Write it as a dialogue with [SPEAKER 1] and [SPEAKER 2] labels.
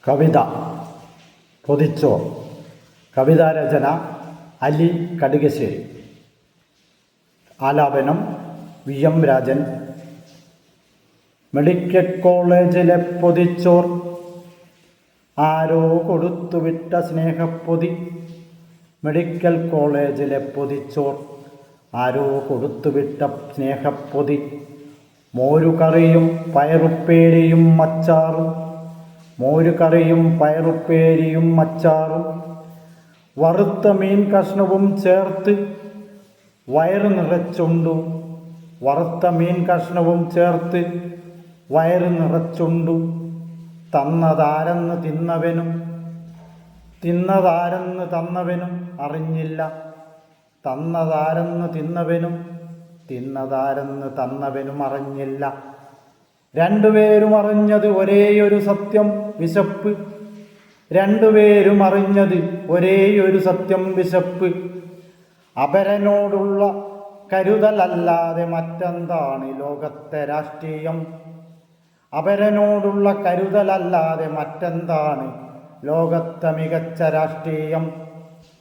[SPEAKER 1] കവിത പൊതിച്ചോർ. കവിതാരചന അലി കടുകശ്ശേരി. ആലാപനം VM Rajan. Medical കോളേജിലെ പൊതിച്ചോർ, ആരോ കൊടുത്തുവിട്ട സ്നേഹപ്പൊതി. Medical കോളേജിലെ പൊതിച്ചോർ, ആരോ കൊടുത്തുവിട്ട സ്നേഹപ്പൊതി. മോരുകറിയും പയറുപ്പേരിയും അച്ചാറും, മോരുകറിയും പയറുപ്പേരിയും അച്ചാറും, വറുത്ത മീൻ കഷ്ണവും ചേർത്ത് വയറ് നിറച്ചുണ്ടു. വറുത്ത മീൻ കഷ്ണവും ചേർത്ത് വയറ് നിറച്ചുണ്ടു. തന്നതാരെന്ന് തിന്നവനും തിന്നതാരെന്ന് തന്നവനും അറിഞ്ഞില്ല. തന്നതാരെന്ന് തിന്നവനും തിന്നതാരെന്ന് തന്നവനും അറിഞ്ഞില്ല. രണ്ടുപേരും അറിഞ്ഞത് ഒരേയൊരു സത്യം, വിശപ്പ്. രണ്ടുപേരും അറിഞ്ഞത് ഒരേയൊരു സത്യം, വിശപ്പ്. അപരനോടുള്ള കരുതലല്ലാതെ മറ്റെന്താണ് ലോകത്തെ രാഷ്ട്രീയം? അപരനോടുള്ള കരുതലല്ലാതെ മറ്റെന്താണ് ലോകത്തെ മികച്ച രാഷ്ട്രീയം?